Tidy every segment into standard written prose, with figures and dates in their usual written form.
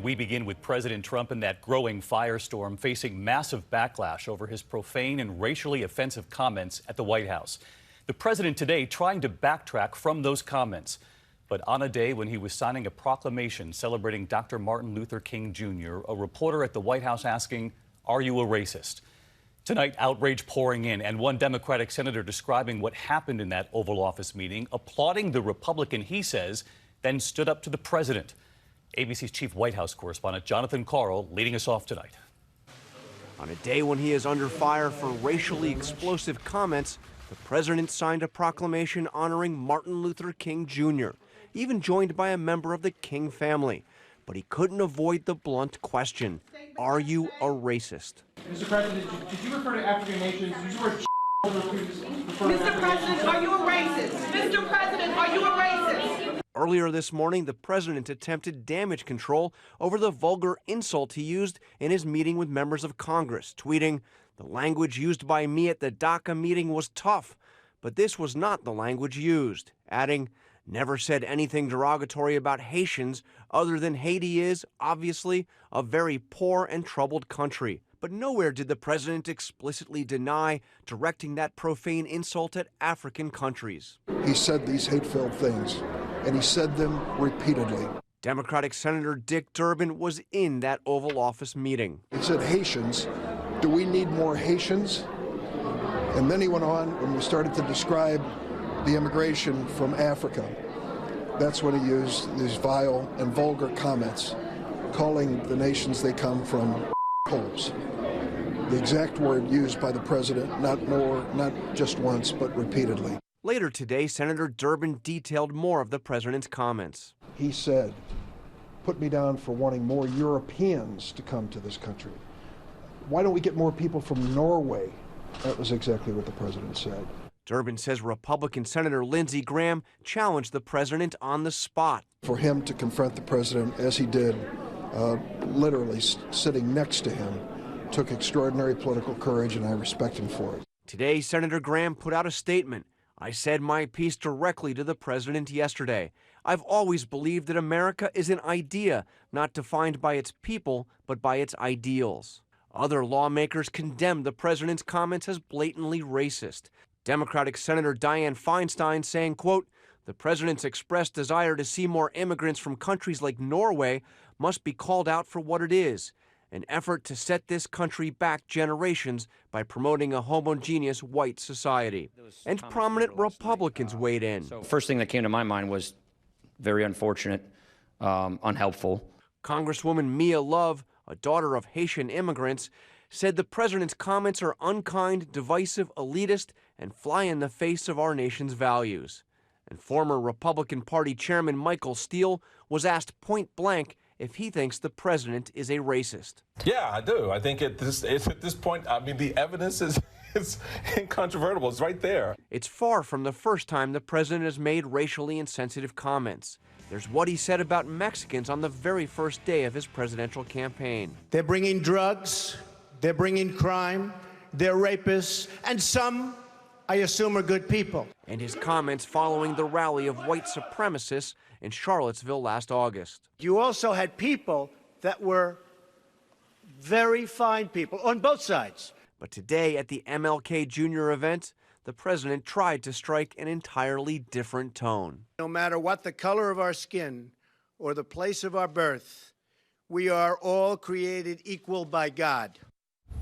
we begin with President Trump and that growing firestorm facing massive backlash over his profane and racially offensive comments at the White House. The president today trying to backtrack from those comments. But on a day when he was signing a proclamation celebrating Dr. Martin Luther King Jr., a reporter at the White House asking, "Are you a racist?" Tonight, outrage pouring in, and one Democratic senator describing what happened in that Oval Office meeting, applauding the Republican, he says, then stood up to the president. ABC's chief White House correspondent Jonathan Karl leading us off tonight. On a day when he is under fire for racially explosive comments, the president signed a proclamation honoring Martin Luther King Jr., even joined by a member of the King family. But he couldn't avoid the blunt question, are you a racist? Mr. President, did you refer to African nations? Did you refer to Mr. President, are you a racist? Mr. President, are you a racist? Earlier this morning, the president attempted damage control over the vulgar insult he used in his meeting with members of Congress, tweeting, "The language used by me at the DACA meeting was tough, but this was not the language used," adding, "Never said anything derogatory about Haitians other than Haiti is, obviously, a very poor and troubled country." But nowhere did the president explicitly deny directing that profane insult at African countries. He said these hate-filled things, and he said them repeatedly. Democratic Senator Dick Durbin was in that Oval Office meeting. He said, "Haitians, do we need more Haitians?" And then he went on when we started to describe the immigration from Africa. That's when he used these vile and vulgar comments, calling the nations they come from holes. The exact word used by the president, not just once, but repeatedly. Later today, Senator Durbin detailed more of the president's comments. He said, "Put me down for wanting more Europeans to come to this country. Why don't we get more people from Norway?" That was exactly what the president said. Durbin says Republican Senator Lindsey Graham challenged the president on the spot. For him to confront the president as he did, literally sitting next to him, took extraordinary political courage, and I respect him for it. Today, Senator Graham put out a statement. "I said my piece directly to the president yesterday. I've always believed that America is an idea, not defined by its people, but by its ideals." Other lawmakers condemned the president's comments as blatantly racist. Democratic Senator Dianne Feinstein saying, quote, "The president's expressed desire to see more immigrants from countries like Norway must be called out for what it is, an effort to set this country back generations by promoting a homogeneous white society." And prominent Republicans weighed in. So first thing that came to my mind was very unfortunate, unhelpful. Congresswoman Mia Love, a daughter of Haitian immigrants, said the president's comments are unkind, divisive, elitist, and fly in the face of our nation's values. And former Republican Party Chairman Michael Steele was asked point blank if he thinks the president is a racist. Yeah, I do. I think at this point, I mean, the evidence is incontrovertible. It's right there. It's far from the first time the president has made racially insensitive comments. There's what he said about Mexicans on the very first day of his presidential campaign. "They're bringing drugs, they're bringing crime, they're rapists, and some, I assume, are good people." And his comments following the rally of white supremacists in Charlottesville last August. You also had people that were very fine people on both sides. But today at the MLK Jr. event, the president tried to strike an entirely different tone. No matter what the color of our skin or the place of our birth, we are all created equal by God.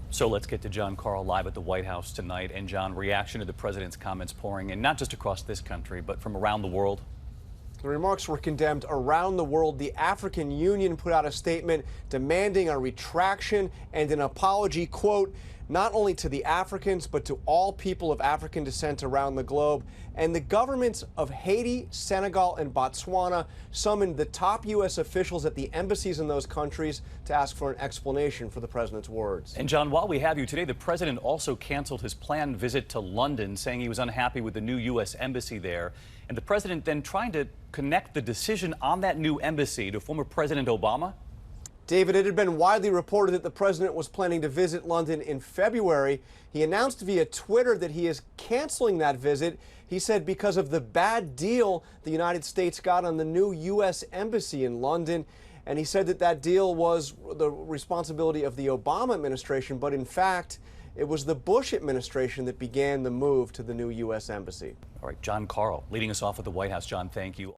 So let's get to John Karl live at the White House tonight. And John, reaction to the president's comments pouring in, not just across this country, but from around the world. The remarks were condemned around the world. The African Union put out a statement demanding a retraction and an apology, quote, "not only to the Africans, but to all people of African descent around the globe." And the governments of Haiti, Senegal, and Botswana summoned the top U.S. officials at the embassies in those countries to ask for an explanation for the president's words. And John, while we have you today, the president also canceled his planned visit to London, saying he was unhappy with the new U.S. embassy there. And the president then trying to connect the decision on that new embassy to former President Obama. David, it had been widely reported that the president was planning to visit London in February. He announced via Twitter that he is canceling that visit. He said because of the bad deal the United States got on the new U.S. embassy in London. And he said that that deal was the responsibility of the Obama administration, but in fact, it was the Bush administration that began the move to the new U.S. Embassy. All right, John Carl leading us off at the White House. John, thank you.